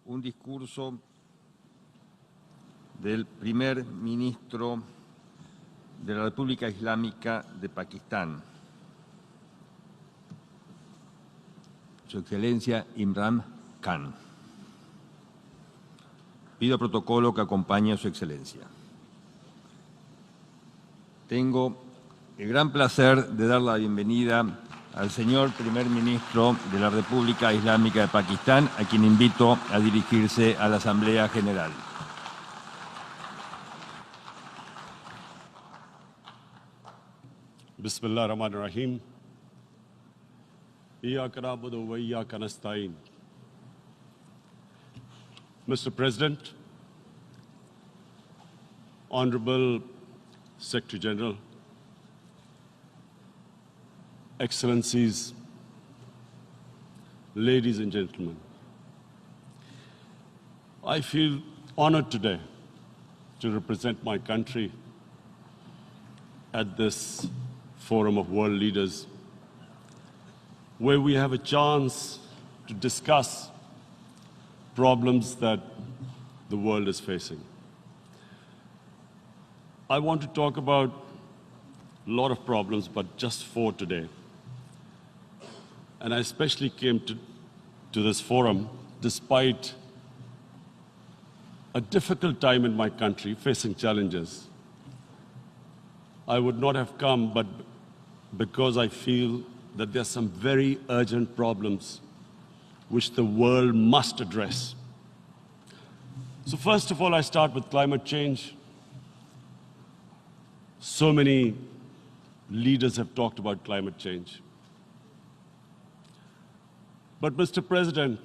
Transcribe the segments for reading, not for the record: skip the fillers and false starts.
un discurso del primer ministro de la República Islámica de Pakistán, Su Excelencia Imran Khan. Pido protocolo que acompañe a Su Excelencia. Tengo el gran placer de dar la bienvenida al señor primer ministro de la República Islámica de Pakistán, a quien invito a dirigirse a la Asamblea General. Bismillah ar-Rahman ar-Rahim. Iyyaka na'budu wa iyyaka nasta'in. Mr. President, Honorable Secretary General, Excellencies, ladies and gentlemen, I feel honored today to represent my country at this Forum of World Leaders, where we have a chance to discuss problems that the world is facing. I want to talk about a lot of problems, but just 4 today. And I especially came to this forum despite a difficult time in my country, facing challenges. I would not have come, but because I feel that there are some very urgent problems which the world must address. So first of all, I start with climate change. So many leaders have talked about climate change. But Mr. President,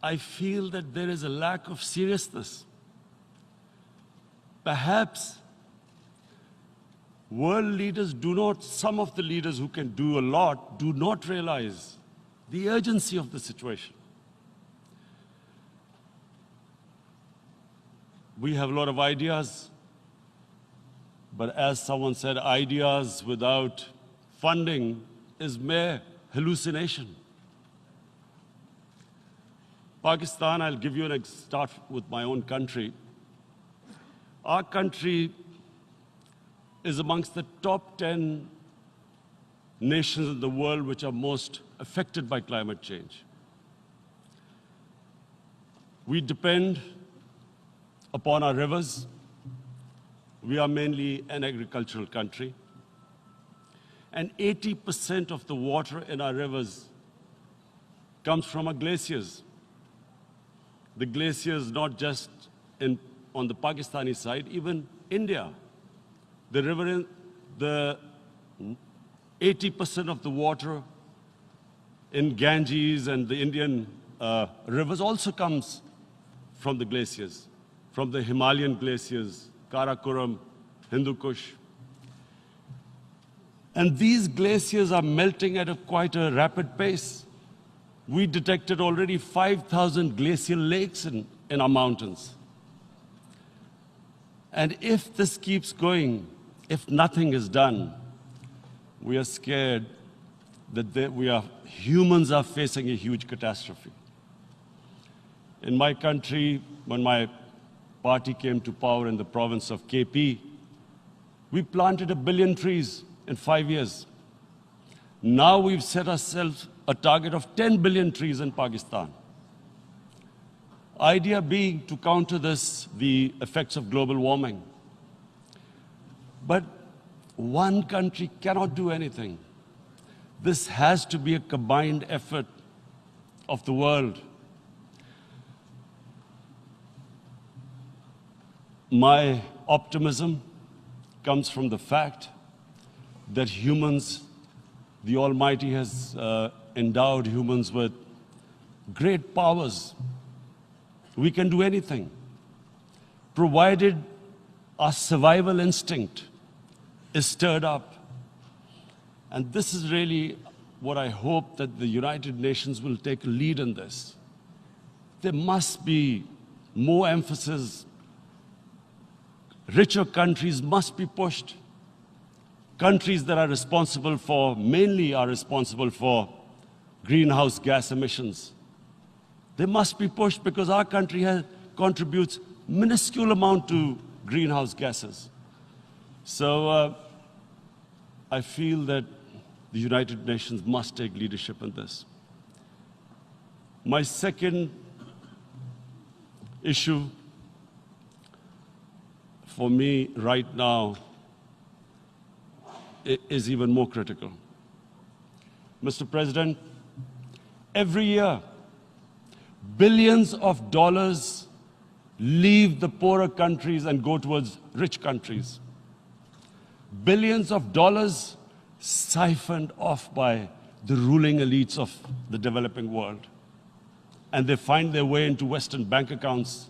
I feel that there is a lack of seriousness. Perhaps world leaders some of the leaders who can do a lot, do not realize the urgency of the situation. We have a lot of ideas, but as someone said, ideas without funding is mere hallucination. Pakistan, I'll give you start with my own country. Our country is amongst the top 10 nations in the world which are most affected by climate change. We depend upon our rivers. We are mainly an agricultural country. And 80% of the water in our rivers comes from our glaciers. The glaciers not just on the Pakistani side, even India. The river, the 80% of the water in Ganges and the Indian rivers also comes from the glaciers, from the Himalayan glaciers, Karakoram, Hindu Kush. And these glaciers are melting at quite a rapid pace. We detected already 5,000 glacial lakes in our mountains. And if this keeps going, if nothing is done, we are scared that humans are facing a huge catastrophe. In my country, when my party came to power in the province of KP, we planted 1 billion trees in 5 years. Now we've set ourselves a target of 10 billion trees in Pakistan. Idea being to counter the effects of global warming. But one country cannot do anything. This has to be a combined effort of the world. My optimism comes from the fact that humans, the Almighty has endowed humans with great powers. We can do anything, provided our survival instinct is stirred up. And this is really what I hope that the United Nations will take a lead in this. There must be more emphasis. Richer countries must be pushed. Countries that are responsible for, mainly are responsible for greenhouse gas emissions. They must be pushed because our country contributes minuscule amount to greenhouse gases. So I feel that the United Nations must take leadership in this. My second issue for me right now is even more critical. Mr. President, every year, billions of dollars leave the poorer countries and go towards rich countries. Billions of dollars siphoned off by the ruling elites of the developing world. And they find their way into Western bank accounts,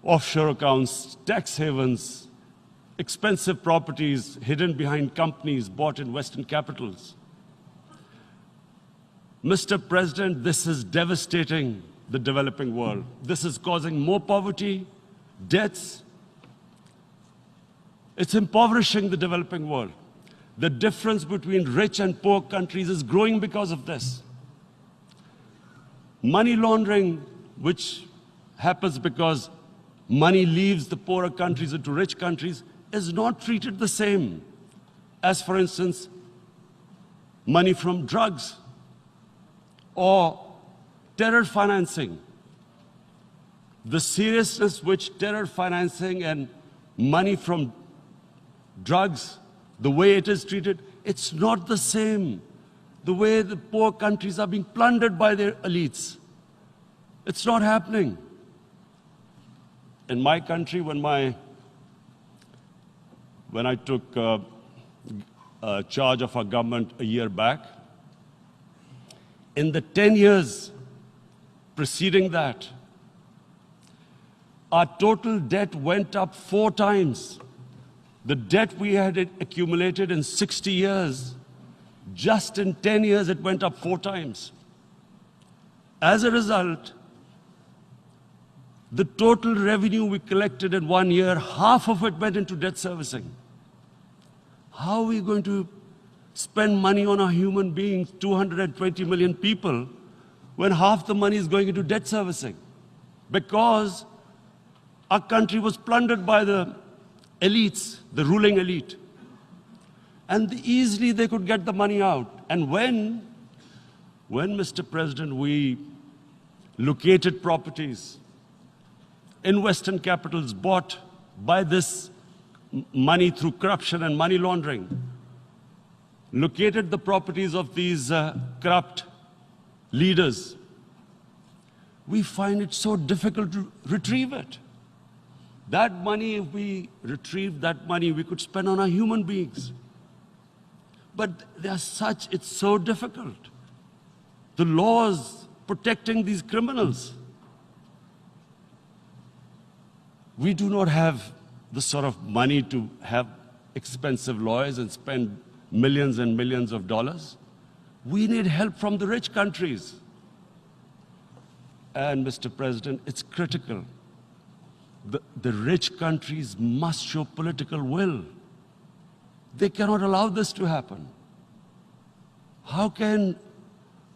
offshore accounts, tax havens, expensive properties hidden behind companies bought in Western capitals. Mr. President, this is devastating the developing world. This is causing more poverty, debts. It's impoverishing the developing world. The difference between rich and poor countries is growing because of this. Money laundering, which happens because money leaves the poorer countries into rich countries, is not treated the same as, for instance, money from drugs or terror financing. The seriousness which terror financing and money from drugs, the way it is treated, it's not the same. The way the poor countries are being plundered by their elites. It's not happening. In my country, when I took charge of our government a year back, in the 10 years preceding that, our total debt went up 4 times. The debt we had accumulated in 60 years, just in 10 years, it went up 4 times. As a result, the total revenue we collected in 1 year, half of it went into debt servicing. How are we going to spend money on our human beings, 220 million people, when half the money is going into debt servicing? Because our country was plundered by the elites, the ruling elite. And easily they could get the money out. And when, Mr. President, we located properties in Western capitals bought by this money through corruption and money laundering, located the properties of these corrupt leaders, we find it so difficult to retrieve it. That money, if we retrieved that money, we could spend on our human beings. But it's so difficult. The laws protecting these criminals. We do not have the sort of money to have expensive lawyers and spend millions and millions of dollars. We need help from the rich countries. And Mr. President, it's critical. The rich countries must show political will. They cannot allow this to happen. How can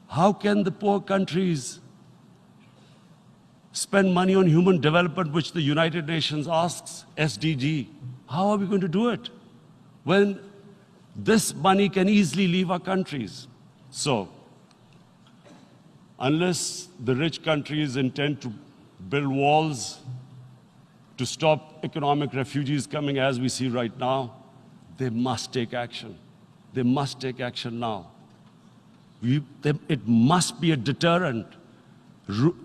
the poor countries spend money on human development, which the United Nations asks, SDG? How are we going to do it when this money can easily leave our countries? So, unless the rich countries intend to build walls to stop economic refugees coming as we see right now, they must take action. They must take action now. It must be a deterrent.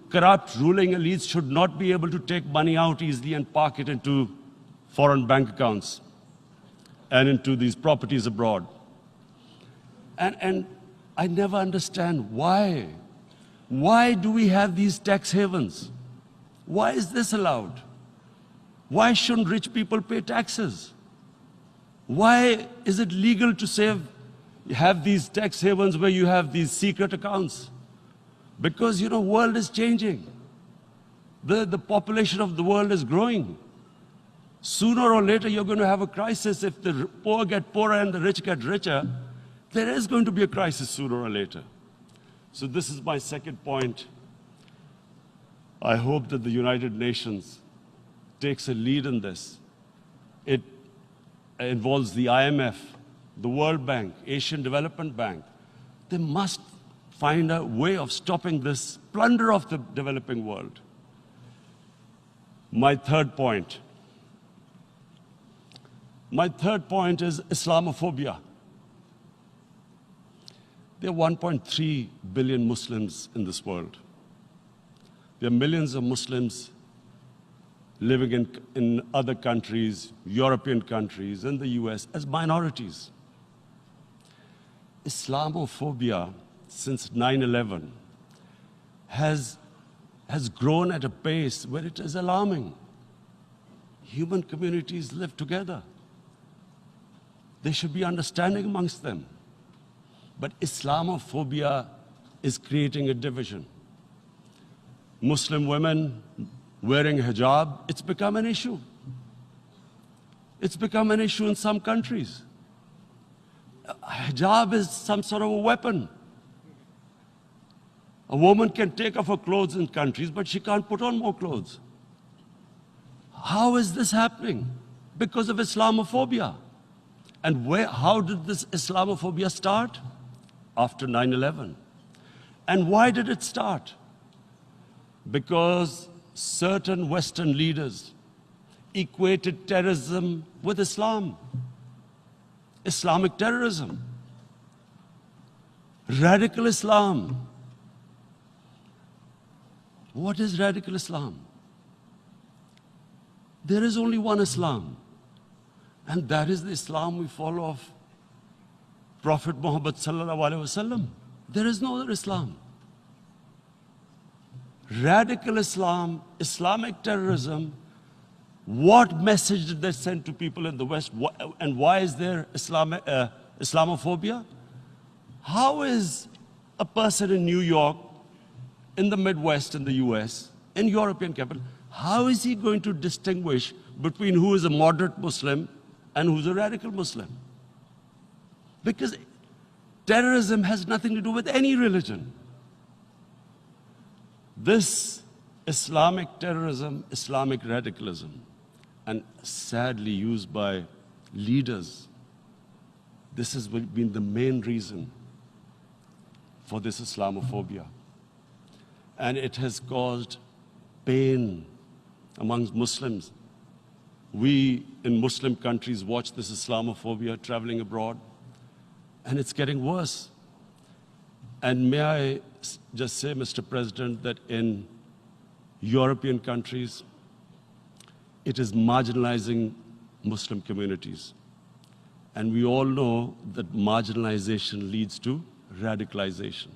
Corrupt ruling elites should not be able to take money out easily and park it into foreign bank accounts and into these properties abroad. And I never understand why. Why do we have these tax havens? Why is this allowed? Why shouldn't rich people pay taxes? Why is it legal to have these tax havens where you have these secret accounts? Because, the world is changing. The population of the world is growing. Sooner or later, you're going to have a crisis. If the poor get poorer and the rich get richer, there is going to be a crisis sooner or later. So this is my second point. I hope that the United Nations takes a lead in this. It involves the IMF, the World Bank, Asian Development Bank. They must find a way of stopping this plunder of the developing world. My third point is Islamophobia. There are 1.3 billion Muslims in this world. There are millions of Muslims living in other countries, European countries, in the US, as minorities. Islamophobia, since 9/11, has grown at a pace where it is alarming. Human communities live together. There should be understanding amongst them. But Islamophobia is creating a division. Muslim women wearing hijab, it's become an issue. It's become an issue in some countries. Hijab is some sort of a weapon. A woman can take off her clothes in countries, but she can't put on more clothes. How is this happening? Because of Islamophobia. And how did this Islamophobia start? After 9/11. And why did it start? Because certain Western leaders equated terrorism with Islam. Islamic terrorism. Radical Islam. What is radical Islam? There is only one Islam. And that is the Islam we follow of Prophet Muhammad sallallahu alaihi wasallam. There is no other Islam. Radical Islam, Islamic terrorism, what message did they send to people in the West? And why is there Islamophobia? How is a person in New York, in the Midwest, in the US, in European capital, how is he going to distinguish between who is a moderate Muslim and who's a radical Muslim? Because terrorism has nothing to do with any religion. This Islamic terrorism, Islamic radicalism, and sadly used by leaders, this has been the main reason for this Islamophobia. And it has caused pain amongst Muslims. We in Muslim countries watch this Islamophobia traveling abroad, and it's getting worse. And may I just say, Mr. President, that in European countries, it is marginalizing Muslim communities. And we all know that marginalization leads to radicalization.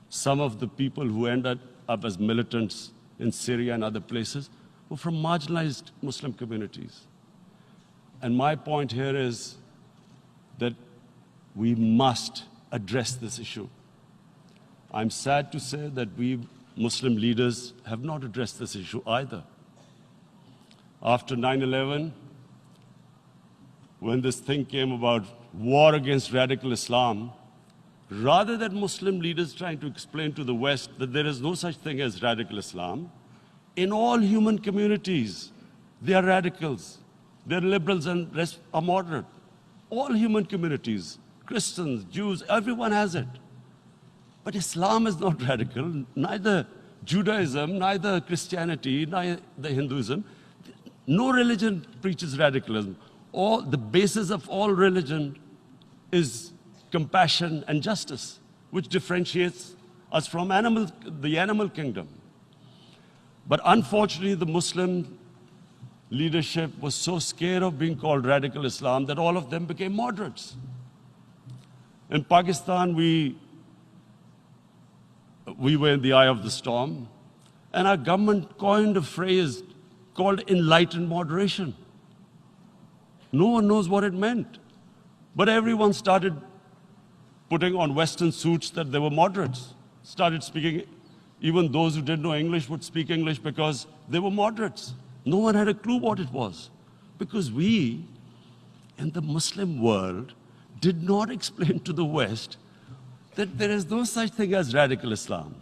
Some of the people who ended up as militants in Syria and other places were from marginalized Muslim communities. And my point here is that we must address this issue. I'm sad to say that we Muslim leaders have not addressed this issue either. After 9/11, when this thing came about war against radical Islam, rather than Muslim leaders trying to explain to the West that there is no such thing as radical Islam, in all human communities, they are radicals. They're liberals and rest are moderate. All human communities, Christians, Jews, everyone has it. But Islam is not radical, neither Judaism, neither Christianity, neither Hinduism. No religion preaches radicalism. The basis of all religion is compassion and justice, which differentiates us from the animal kingdom. But unfortunately, the Muslim leadership was so scared of being called radical Islam that all of them became moderates. In Pakistan, we were in the eye of the storm, and our government coined a phrase called enlightened moderation. No one knows what it meant. But everyone started putting on Western suits that they were moderates, started speaking. Even those who didn't know English would speak English because they were moderates. No one had a clue what it was. Because we, in the Muslim world, did not explain to the West that there is no such thing as radical Islam.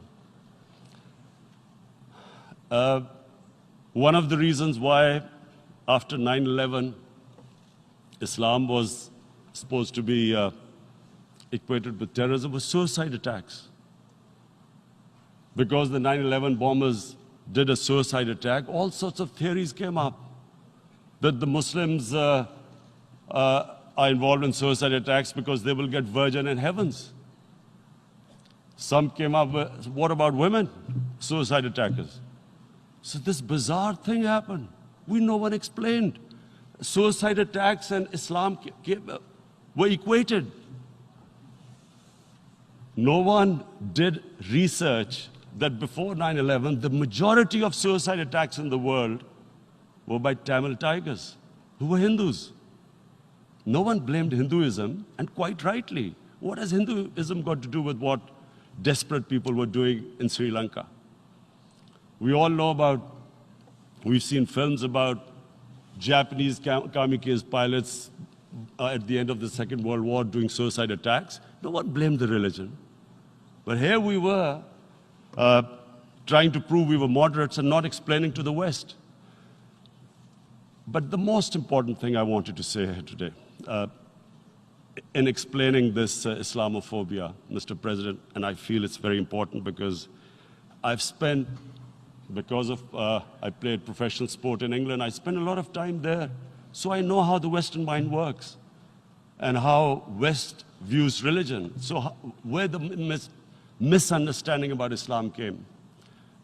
One of the reasons why after 9/11, Islam was supposed to be equated with terrorism was suicide attacks. Because the 9/11 bombers did a suicide attack, all sorts of theories came up that the Muslims are involved in suicide attacks because they will get virgin in heavens. Some came up with, what about women, suicide attackers? So this bizarre thing happened. No one explained. Suicide attacks and Islam were equated. No one did research that before 9/11, the majority of suicide attacks in the world were by Tamil tigers, who were Hindus. No one blamed Hinduism, and quite rightly. What has Hinduism got to do with what desperate people were doing in Sri Lanka? We all know about, we've seen films about Japanese kamikaze pilots at the end of the Second World War doing suicide attacks. No one blamed the religion. But here we were trying to prove we were moderates and not explaining to the West. But the most important thing I wanted to say here today, in explaining this Islamophobia, Mr. President, and I feel it's very important because I've spent, because of, I played professional sport in England, I spent a lot of time there. So I know how the Western mind works and how West views religion. So where the misunderstanding about Islam came.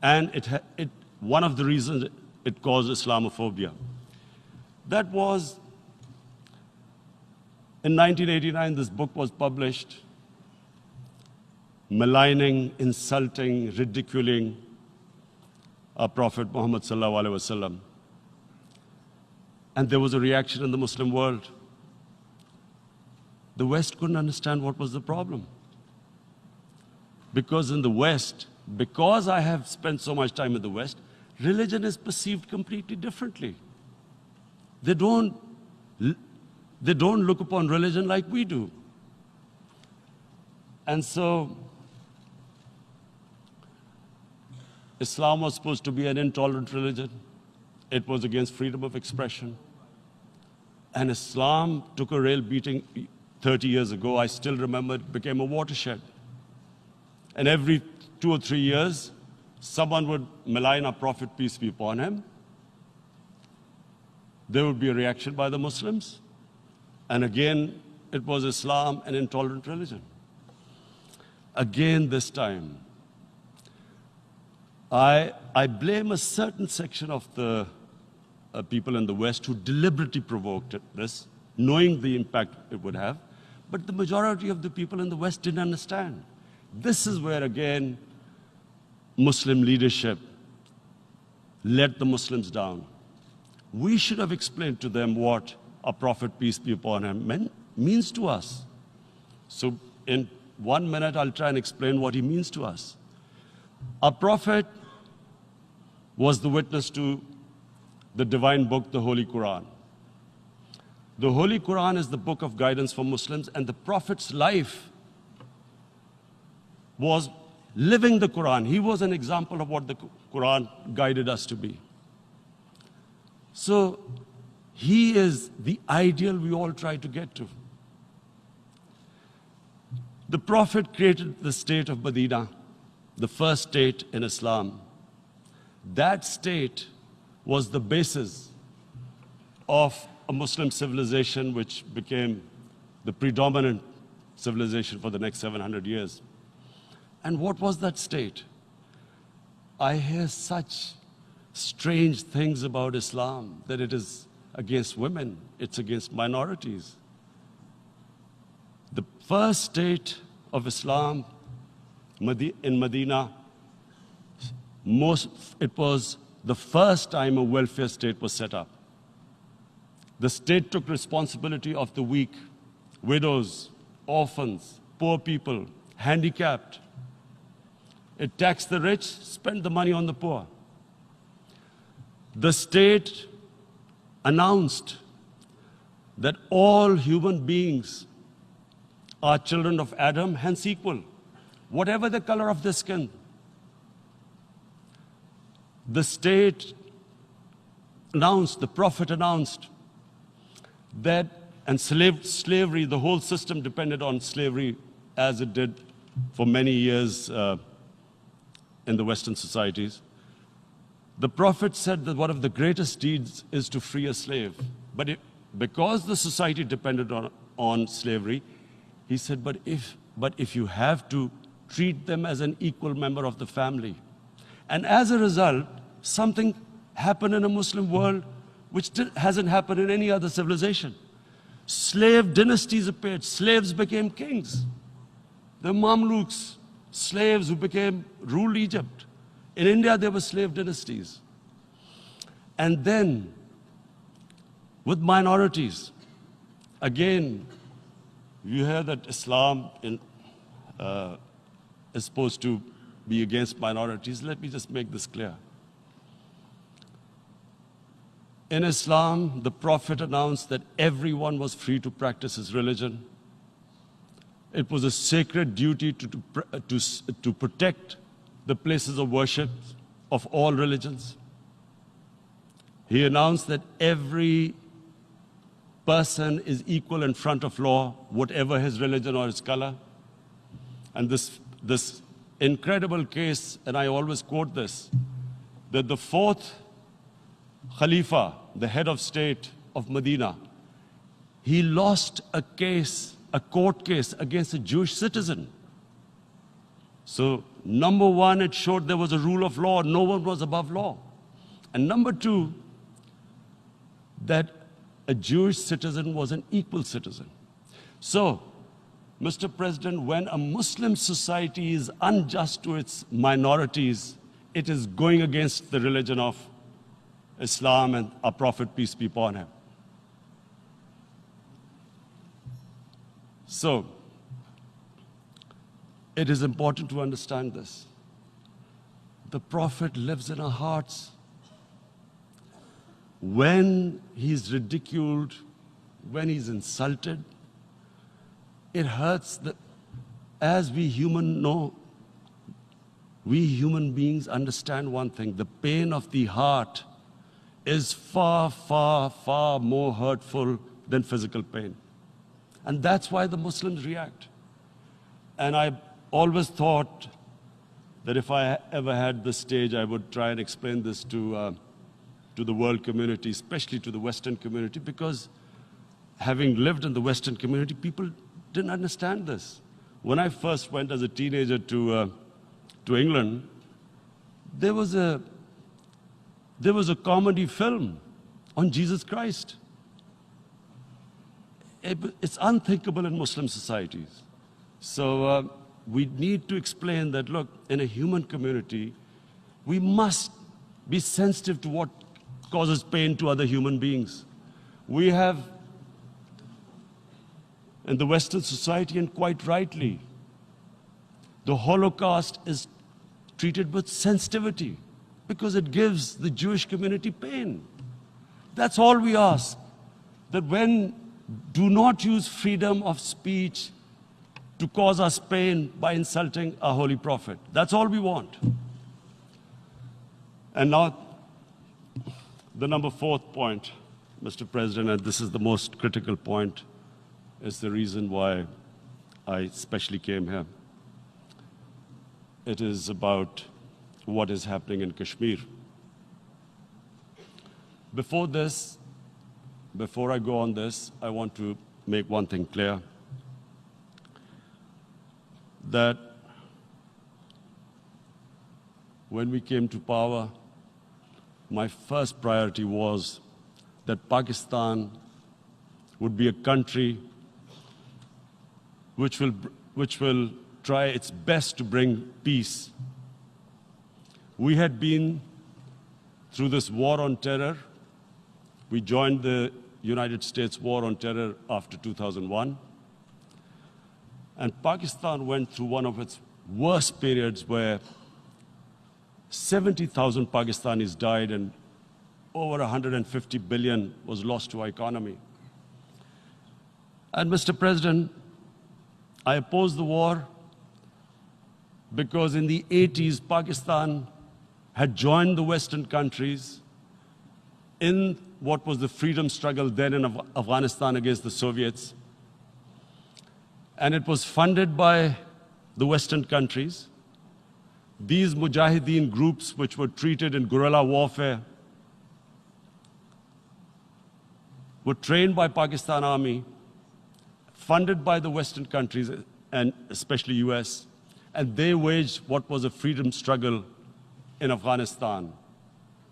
And one of the reasons it caused Islamophobia. That was, in 1989, this book was published, maligning, insulting, ridiculing our Prophet Muhammad sallallahu alaihi wasallam. And there was a reaction in the Muslim world. The West couldn't understand what was the problem. Because in the West, because I have spent so much time in the West, religion is perceived completely differently. They don't look upon religion like we do. And so, Islam was supposed to be an intolerant religion. It was against freedom of expression. And Islam took a real beating 30 years ago. I still remember it became a watershed. And every 2 or 3 years, someone would malign our Prophet, peace be upon him. There would be a reaction by the Muslims. And again, it was Islam, an intolerant religion. Again, this time, I blame a certain section of the people in the West who deliberately provoked this, knowing the impact it would have. But the majority of the people in the West didn't understand. This is where, again, Muslim leadership let the Muslims down. We should have explained to them what our Prophet, peace be upon him, means to us. So in 1 minute, I'll try and explain what he means to us. Our Prophet was the witness to the divine book, the Holy Quran. The Holy Quran is the book of guidance for Muslims, and the Prophet's life was living the Quran. He was an example of what the Quran guided us to be. So he is the ideal we all try to get to. The Prophet created the state of Medina, the first state in Islam. That state was the basis of a Muslim civilization which became the predominant civilization for the next 700 years. And what was that state? I hear such strange things about Islam, that it is against women, it's against minorities. The first state of Islam in Medina, it was the first time a welfare state was set up. The state took responsibility of the weak, widows, orphans, poor people, handicapped. It taxed the rich, spent the money on the poor. The state announced that all human beings are children of Adam, hence equal, whatever the color of their skin. the state announced, the Prophet announced that, and slavery, the whole system depended on slavery as it did for many years in the Western societies. The Prophet said that one of the greatest deeds is to free a slave. But because the society depended on slavery, he said, but if you have to treat them as an equal member of the family. And as a result, something happened in a Muslim world which hasn't happened in any other civilization. Slave dynasties appeared. Slaves became kings. The Mamluks, slaves who ruled Egypt. In India, there were slave dynasties. And then, with minorities, again, you hear that Islam is supposed to be against minorities. Let me just make this clear. In Islam, the Prophet announced that everyone was free to practice his religion. It was a sacred duty to protect the places of worship of all religions. He announced that every person is equal in front of law, whatever his religion or his color. And this incredible case, and I always quote this, that the fourth Khalifa, the head of state of Medina, he lost a court case against a Jewish citizen. So, number one, it showed there was a rule of law, no one was above law. And number two, that a Jewish citizen was an equal citizen. So, Mr. President, when a Muslim society is unjust to its minorities, it is going against the religion of Islam and our Prophet, peace be upon him. So, it is important to understand this. The Prophet lives in our hearts. When he's ridiculed, when he's insulted, it hurts. As we human beings understand one thing: the pain of the heart is far, far, far more hurtful than physical pain. And that's why the Muslims react. And I always thought that if I ever had this stage, I would try and explain this to the world community, especially to the Western community, because having lived in the Western community, people didn't understand this. When I first went as a teenager to England, there was a comedy film on Jesus Christ. It's unthinkable in Muslim societies. So we need to explain that, look, in a human community, we must be sensitive to what causes pain to other human beings. We have, in the Western society, and quite rightly, the Holocaust is treated with sensitivity because it gives the Jewish community pain. That's all we ask, that do not use freedom of speech to cause us pain by insulting our Holy Prophet. That's all we want. And now, the number fourth point, Mr. President, and this is the most critical point, is the reason why I especially came here. It is about what is happening in Kashmir. Before I go on this, I want to make one thing clear, that when we came to power, my first priority was that Pakistan would be a country which will try its best to bring peace. We had been through this war on terror. We joined the United States war on terror after 2001. And Pakistan went through one of its worst periods where 70,000 Pakistanis died and over 150 billion was lost to our economy. And Mr. President, I opposed the war because in the 80s, Pakistan had joined the Western countries in what was the freedom struggle then in Afghanistan against the Soviets. And it was funded by the Western countries. These Mujahideen groups, which were treated in guerrilla warfare, were trained by Pakistan Army, funded by the Western countries, and especially US, and they waged what was a freedom struggle in Afghanistan.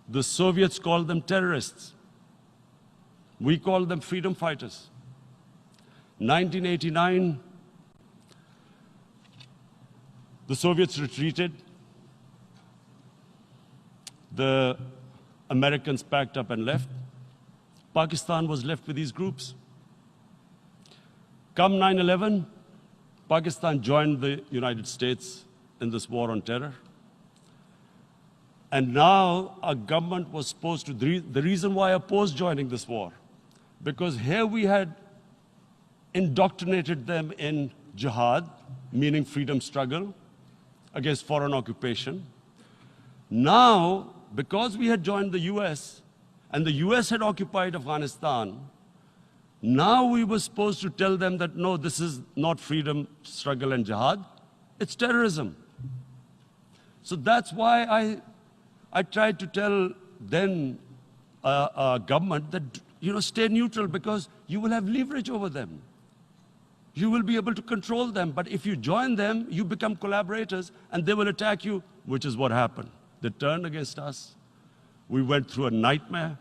The Soviets called them terrorists. We called them freedom fighters. 1989, the Soviets retreated. The Americans packed up and left. Pakistan was left with these groups. Come 9/11, Pakistan joined the United States in this war on terror. And now our government was supposed to, the reason why I opposed joining this war, because here we had indoctrinated them in jihad, meaning freedom struggle against foreign occupation. Now, because we had joined the US, and the US had occupied Afghanistan, now we were supposed to tell them that, no, this is not freedom struggle and jihad, it's terrorism. So that's why I tried to tell then government that, stay neutral because you will have leverage over them. You will be able to control them. But if you join them, you become collaborators and they will attack you, which is what happened. They turned against us. We went through a nightmare.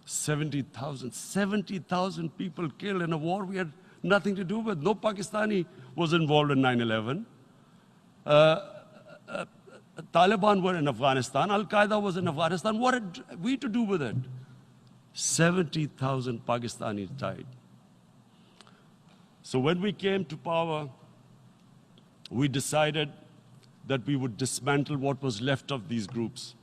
70,000 people killed in a war we had nothing to do with. No Pakistani was involved in 9/11. Taliban were in Afghanistan. Al-Qaeda was in Afghanistan. What had we to do with it? 70,000 Pakistanis died. So when we came to power, we decided that we would dismantle what was left of these groups.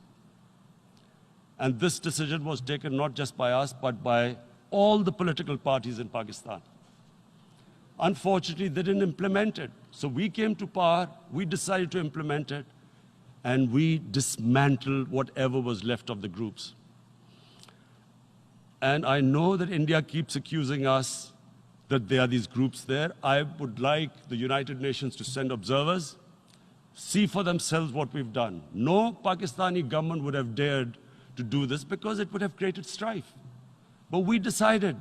And this decision was taken not just by us, but by all the political parties in Pakistan. Unfortunately, they didn't implement it. So we came to power, we decided to implement it, and we dismantled whatever was left of the groups. And I know that India keeps accusing us that there are these groups there. I would like the United Nations to send observers, see for themselves what we've done. No Pakistani government would have dared to do this because it would have created strife. But we decided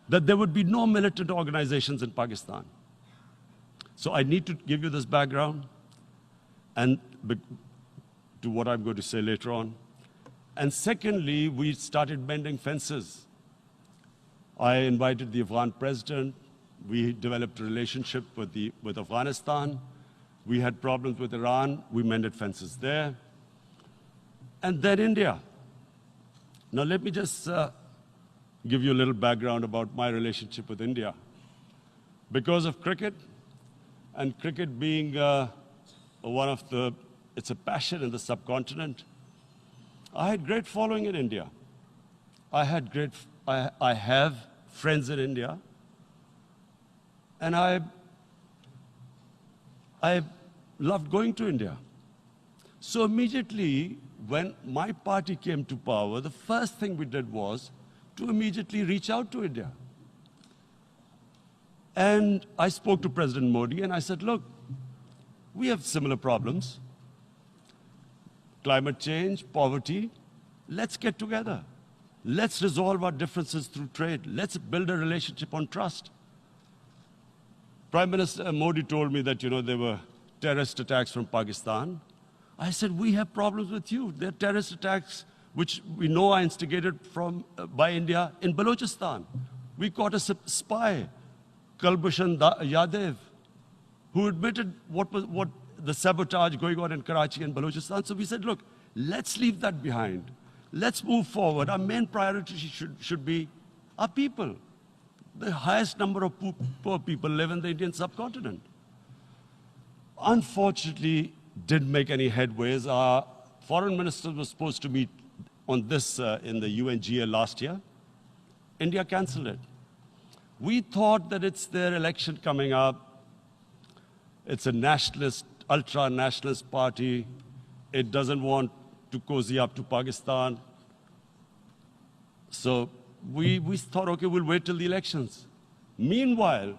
that there would be no militant organizations in Pakistan. So I need to give you this background and to what I'm going to say later on. And secondly, we started mending fences. I invited the Afghan president. We developed a relationship with Afghanistan. We had problems with Iran. We mended fences there. And then India. Now let me just give you a little background about my relationship with India. Because of cricket, and cricket being it's a passion in the subcontinent, I had great following in India. I have friends in India, and I loved going to India. So immediately, when my party came to power, the first thing we did was to immediately reach out to India. And I spoke to President Modi and I said, look, we have similar problems. Climate change, poverty, let's get together. Let's resolve our differences through trade. Let's build a relationship on trust. Prime Minister Modi told me that, there were terrorist attacks from Pakistan. I said, we have problems with you. There are terrorist attacks which we know are instigated by India in Balochistan. We caught a spy, Kulbhushan Yadav, who admitted what the sabotage going on in Karachi and Balochistan. So we said, look, let's leave that behind. Let's move forward. Our main priority should be our people. The highest number of poor people live in the Indian subcontinent. Unfortunately, didn't make any headways. Our foreign ministers were supposed to meet on this in the UNGA last year. India canceled it. We thought that it's their election coming up. It's a nationalist, ultra-nationalist party. it doesn't want to cozy up to Pakistan. So we thought, okay, we'll wait till the elections. Meanwhile,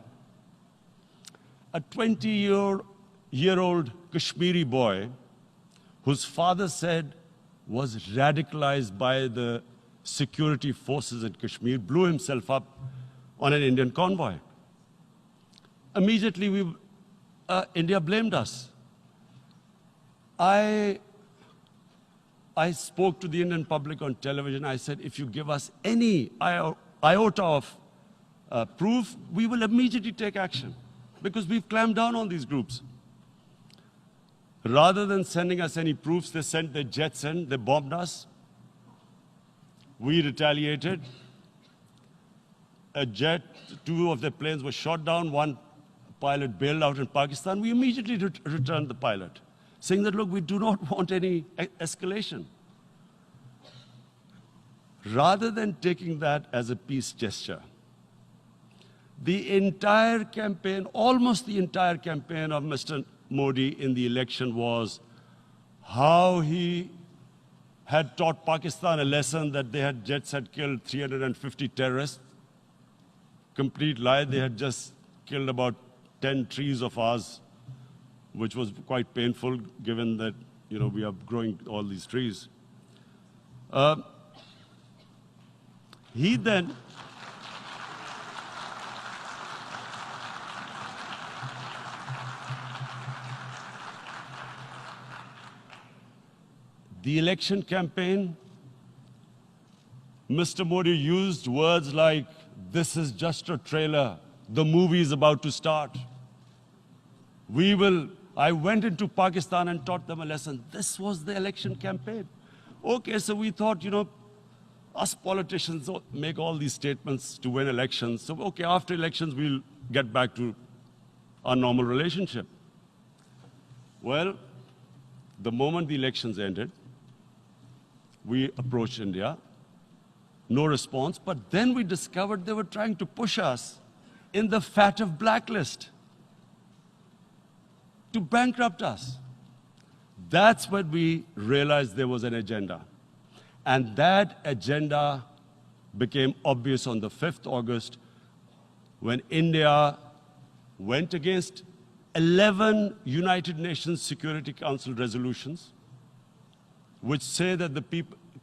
a 20-year-old Kashmiri boy, whose father said was radicalized by the security forces in Kashmir, blew himself up on an Indian convoy. Immediately, India blamed us. I spoke to the Indian public on television. I said, if you give us any iota of proof, we will immediately take action, because we've clamped down on these groups. Rather than sending us any proofs, they sent their jets in, they bombed us. We retaliated. A jet, 2 of their planes were shot down, 1 pilot bailed out in Pakistan. We immediately returned the pilot, saying that, look, we do not want any escalation. Rather than taking that as a peace gesture, the entire campaign, almost the entire campaign of Mr. Modi in the election was how he had taught Pakistan a lesson that jets had killed 350 terrorists. Complete lie. They had just killed about 10 trees of ours, which was quite painful given that, we are growing all these trees. He then the election campaign, Mr. Modi used words like, this is just a trailer, the movie is about to start. I went into Pakistan and taught them a lesson. This was the election campaign. Okay, so we thought, us politicians make all these statements to win elections. So, okay, after elections, we'll get back to our normal relationship. Well, the moment the elections ended, we approached India, no response, but then we discovered they were trying to push us in the fat of blacklist to bankrupt us. That's when we realized there was an agenda. And that agenda became obvious on the 5th August when India went against 11 United Nations Security Council resolutions, which say that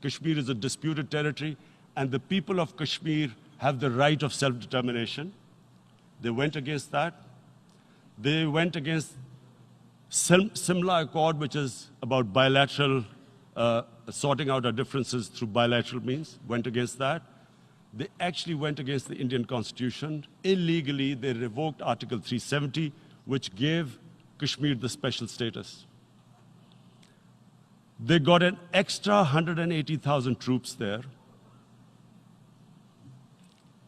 Kashmir is a disputed territory and the people of Kashmir have the right of self-determination. They went against that. They went against Simla Accord, which is about bilateral, sorting out our differences through bilateral means, went against that. They actually went against the Indian Constitution. Illegally, they revoked Article 370, which gave Kashmir the special status. They got an extra 180,000 troops there.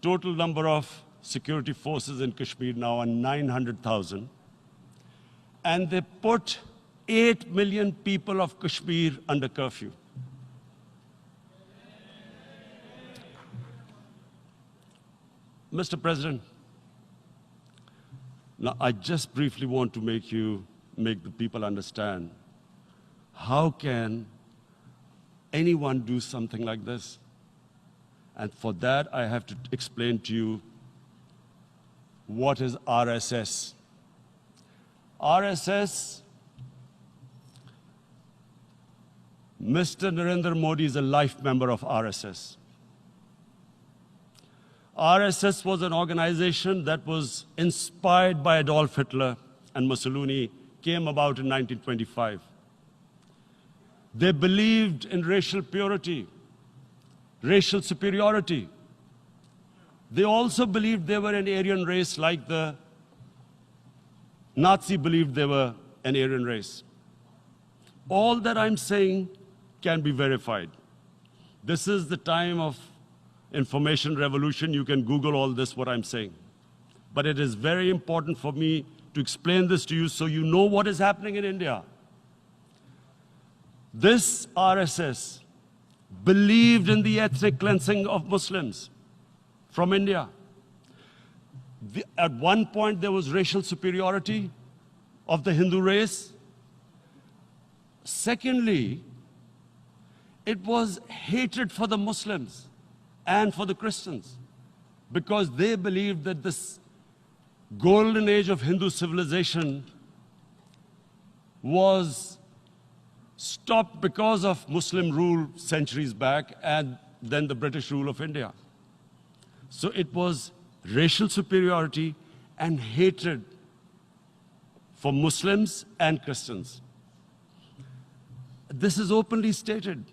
Total number of security forces in Kashmir now are 900,000. And they put 8 million people of Kashmir under curfew. Mr. President, now I just briefly want to make the people understand, how can anyone do something like this? And for that, I have to explain to you what is RSS. RSS, Mr. Narendra Modi is a life member of RSS. RSS was an organization that was inspired by Adolf Hitler and Mussolini, came about in 1925. They believed in racial purity, racial superiority. They also believed they were an Aryan race like the Nazi believed they were an Aryan race. All that I'm saying can be verified. This is the time of information revolution. You can Google all this, what I'm saying. But it is very important for me to explain this to you so you know what is happening in India. This RSS believed in the ethnic cleansing of Muslims from India. At one point, there was racial superiority of the Hindu race. Secondly, it was hatred for the Muslims and for the Christians, because they believed that this golden age of Hindu civilization was stopped because of Muslim rule centuries back and then the British rule of India. So it was racial superiority and hatred for Muslims and Christians. This is openly stated.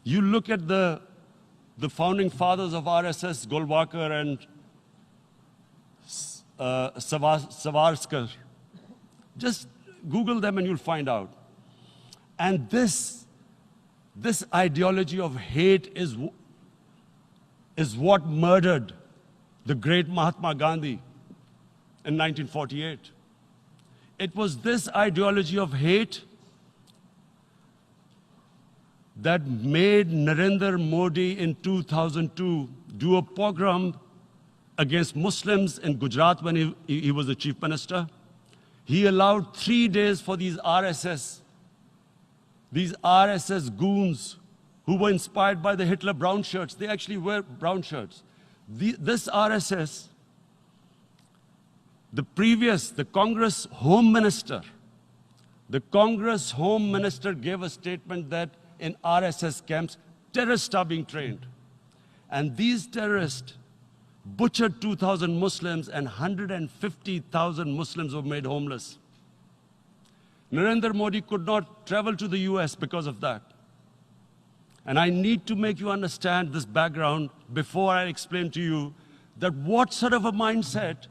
You look at the founding fathers of RSS, Golwalkar and Savarkar. Just Google them and you'll find out. And this ideology of hate is what murdered the great Mahatma Gandhi in 1948. It was this ideology of hate that made Narendra Modi in 2002 do a pogrom against Muslims in Gujarat when he was the chief minister. He allowed 3 days for these RSS goons who were inspired by the Hitler brown shirts. They actually wear brown shirts. This RSS, the Congress Home Minister gave a statement that in RSS camps, terrorists are being trained. And these terrorists butchered 2,000 Muslims and 150,000 Muslims were made homeless. Narendra Modi could not travel to the US because of that. And I need to make you understand this background before I explain to you that what sort of a mindset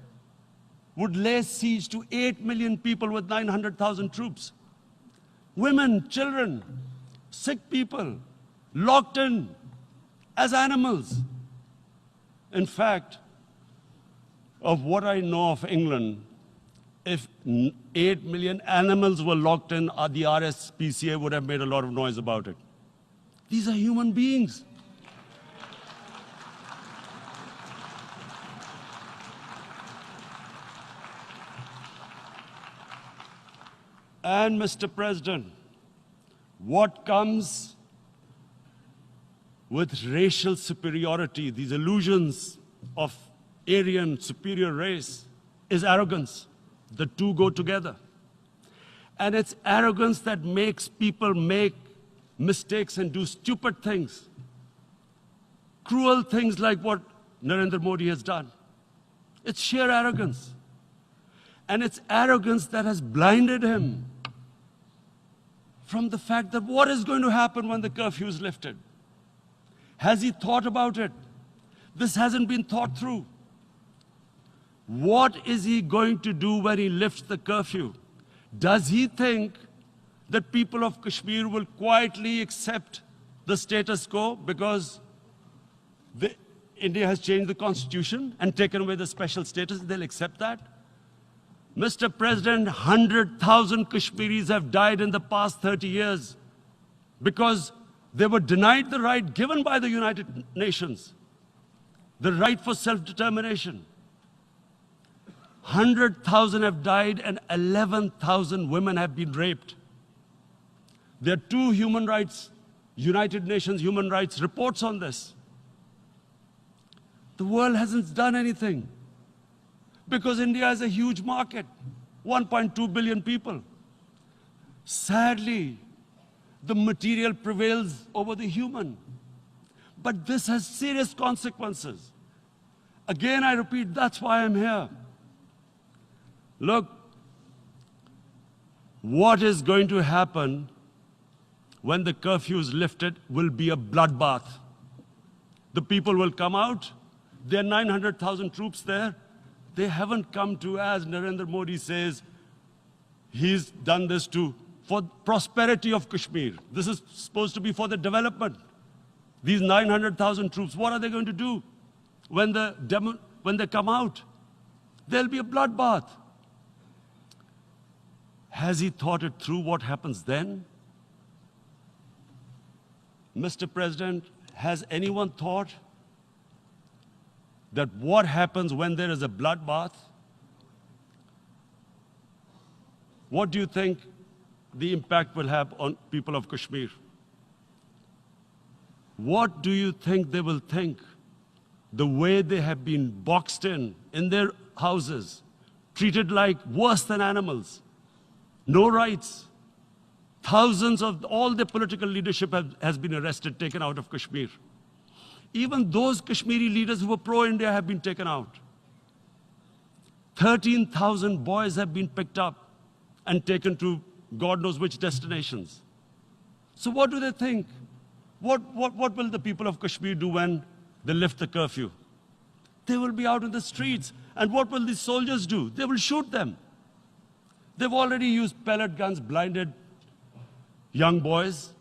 would lay siege to 8 million people with 900,000 troops. Women, children, sick people, locked in as animals. In fact, of what I know of England, if 8 million animals were locked in, the RSPCA would have made a lot of noise about it. These are human beings. And Mr. President, what comes with racial superiority, these illusions of Aryan superior race, is arrogance. The two go together. And it's arrogance that makes people make mistakes and do stupid things. Cruel things like what Narendra Modi has done. It's sheer arrogance. And it's arrogance that has blinded him from the fact that what is going to happen when the curfew is lifted? Has he thought about it? This hasn't been thought through. What is he going to do when he lifts the curfew? Does he think that people of Kashmir will quietly accept the status quo because India has changed the constitution and taken away the special status? They'll accept that? Mr. President, 100,000 Kashmiris have died in the past 30 years because they were denied the right given by the United Nations, the right for self-determination. 100,000 have died and 11,000 women have been raped. There are 2 United Nations human rights reports on this. The world hasn't done anything because India is a huge market, 1.2 billion people. Sadly, the material prevails over the human. But this has serious consequences. Again, I repeat, that's why I'm here. Look, what is going to happen when the curfew is lifted will be a bloodbath. The people will come out. There are 900,000 troops there. They haven't come to, as Narendra Modi says, he's done this for prosperity of Kashmir. This is supposed to be for the development. These 900,000 troops, what are they going to do when they come out? There'll be a bloodbath. Has he thought it through what happens then? Mr. President, has anyone thought that what happens when there is a bloodbath? What do you think the impact will have on people of Kashmir. What do you think they will think? The way they have been boxed in their houses, treated like worse than animals, no rights. Thousands of all the political leadership has been arrested, taken out of Kashmir. Even those Kashmiri leaders who were pro-India have been taken out. 13,000 boys have been picked up and taken to God knows which destinations. So what do they think? What will the people of Kashmir do when they lift the curfew? They will be out in the streets. And what will these soldiers do? They will shoot them. They've already used pellet guns, blinded young boys.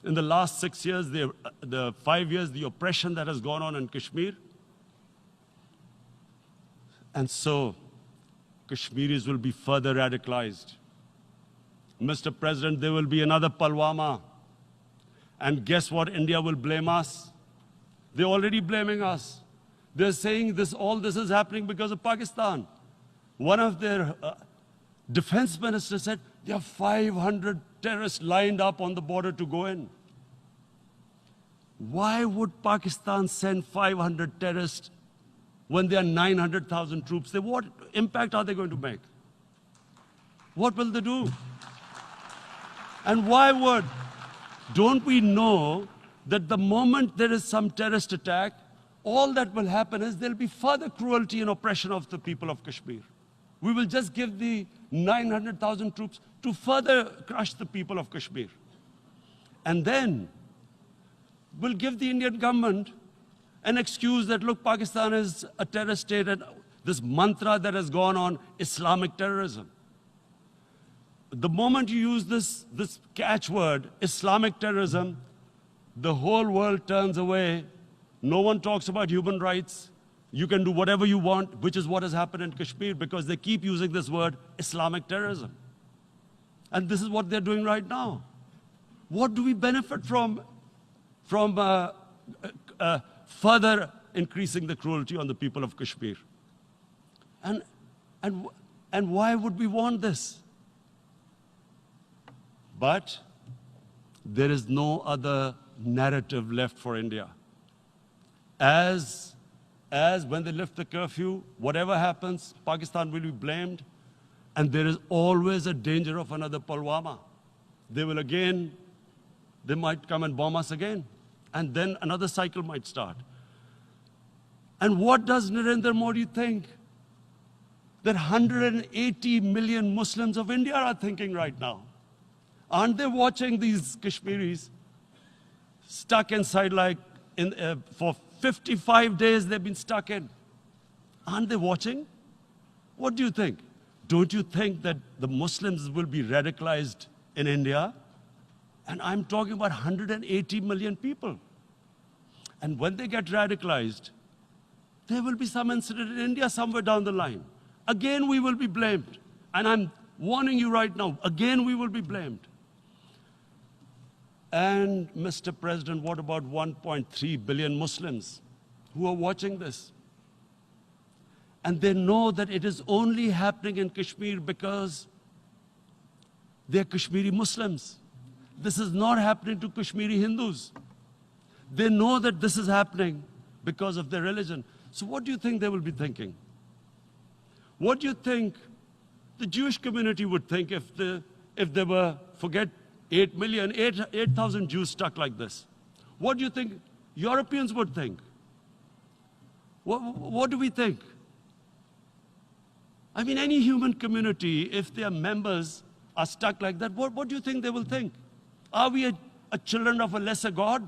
In the last 6 years, the 5 years, the oppression that has gone on in Kashmir. And so, Kashmiris will be further radicalized. Mr. President, there will be another Pulwama. And guess what? India will blame us. They're already blaming us. They're saying all this is happening because of Pakistan. One of their defense ministers said, there are 500 terrorists lined up on the border to go in. Why would Pakistan send 500 terrorists when there are 900,000 troops? What impact are they going to make? What will they do? And why would? Don't we know that the moment there is some terrorist attack, all that will happen is there'll be further cruelty and oppression of the people of Kashmir. We will just give the 900,000 troops to further crush the people of Kashmir. And then we'll give the Indian government an excuse that, look, Pakistan is a terrorist state, and this mantra that has gone on, Islamic terrorism. The moment you use this catchword, Islamic terrorism, the whole world turns away. No one talks about human rights. You can do whatever you want, which is what has happened in Kashmir, because they keep using this word, Islamic terrorism. And this is what they're doing right now. What do we benefit from further increasing the cruelty on the people of Kashmir? And why would we want this? But there is no other narrative left for India. As when they lift the curfew, whatever happens, Pakistan will be blamed, and there is always a danger of another Pulwama. They might come and bomb us again, and then another cycle might start. And what does Narendra Modi think? That 180 million Muslims of India are thinking right now. Aren't they watching these Kashmiris stuck inside for 55 days they've been stuck in? Aren't they watching? What do you think? Don't you think that the Muslims will be radicalized in India? And I'm talking about 180 million people. And when they get radicalized, there will be some incident in India somewhere down the line. Again, we will be blamed. And I'm warning you right now, again, we will be blamed. And Mr. President, what about 1.3 billion Muslims who are watching this? And they know that it is only happening in Kashmir because they're Kashmiri Muslims. This is not happening to Kashmiri Hindus. They know that this is happening because of their religion. So what do you think they will be thinking? What do you think the Jewish community would think if there were, forget 8,000 Jews stuck like this? What do you think Europeans would think? What do we think? I mean, any human community, if their members are stuck like that, what do you think they will think? Are we a children of a lesser God?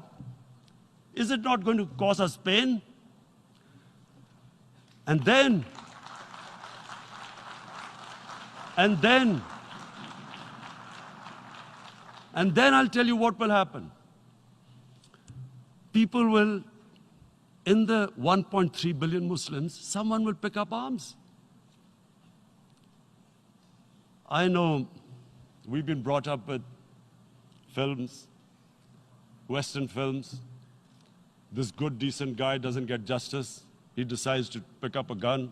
Is it not going to cause us pain? And then I'll tell you what will happen. People will, in the 1.3 billion Muslims, someone will pick up arms. I know we've been brought up with films, Western films. This good, decent guy doesn't get justice. He decides to pick up a gun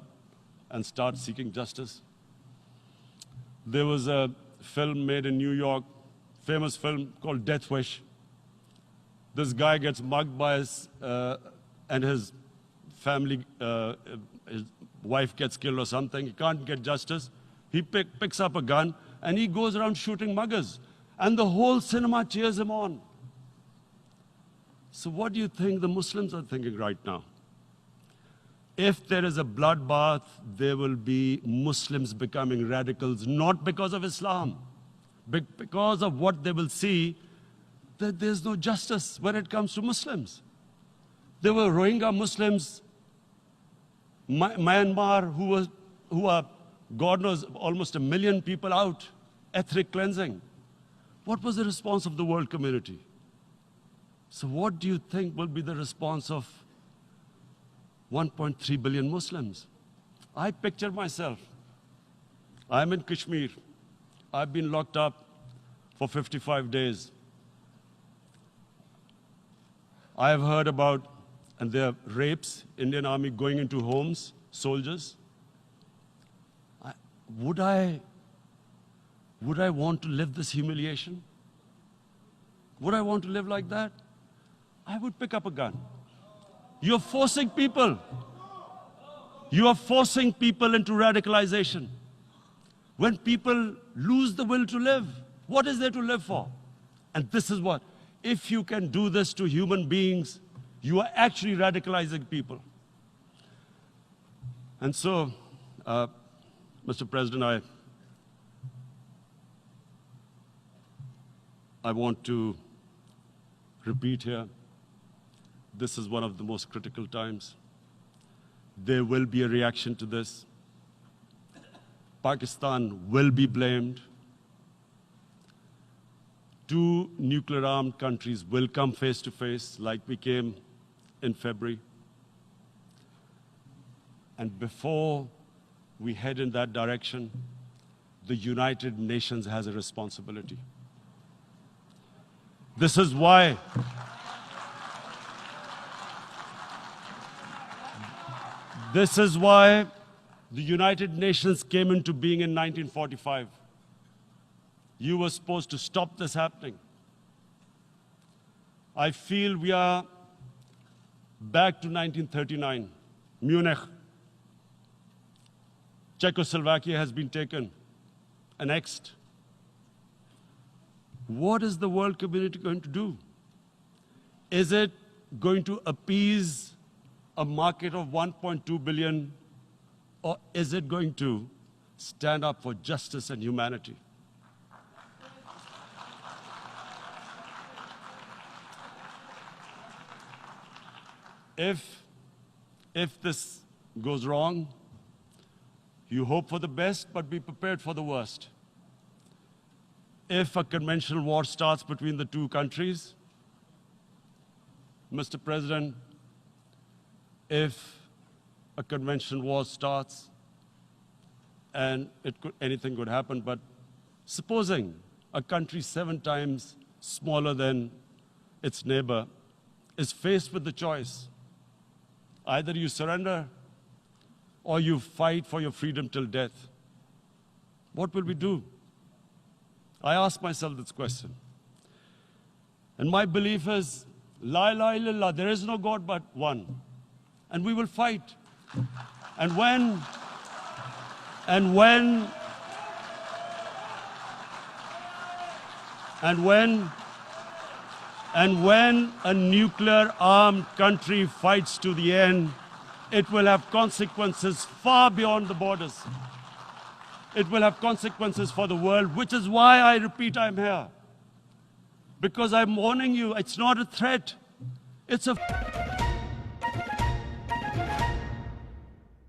and start seeking justice. There was a film made in New York, famous film called Death Wish. This guy gets mugged by and his family, his wife gets killed or something. He can't get justice. He picks up a gun and he goes around shooting muggers. And the whole cinema cheers him on. So what do you think the Muslims are thinking right now? If there is a bloodbath, there will be Muslims becoming radicals, not because of Islam, but because of what they will see, that there's no justice when it comes to Muslims. There were Rohingya Muslims, Myanmar, who are, God knows, almost 1 million people out, ethnic cleansing. What was the response of the world community? So what do you think will be the response of 1.3 billion Muslims? I picture myself. I'm in Kashmir. I've been locked up for 55 days. I have heard about, and there are rapes, Indian Army going into homes, soldiers. Would I want to live this humiliation? Would I want to live like that? I would pick up a gun. You're forcing people. You are forcing people into radicalization. When people lose the will to live, what is there to live for? And this is what, if you can do this to human beings, you are actually radicalizing people. And so, Mr. President, I want to repeat here, this is one of the most critical times. There will be a reaction to this. Pakistan will be blamed. 2 nuclear-armed countries will come face to face like we came in February. And before we head in that direction, the United Nations has a responsibility. This is why the United Nations came into being in 1945. You were supposed to stop this happening. I feel we are back to 1939, Munich. Czechoslovakia has been taken, annexed. What is the world community going to do? Is it going to appease a market of 1.2 billion, or is it going to stand up for justice and humanity? If this goes wrong, you hope for the best, but be prepared for the worst. If a conventional war starts between the 2 countries, Mr. President, if a conventional war starts, and anything could happen, but supposing a country 7 times smaller than its neighbor is faced with the choice, either you surrender or you fight for your freedom till death, what will we do? I ask myself this question. And my belief is, La ilaha illallah, there is no God but one. And we will fight. And when a nuclear-armed country fights to the end, it will have consequences far beyond the borders. It will have consequences for the world, which is why I repeat I'm here. Because I'm warning you, it's not a threat, it's a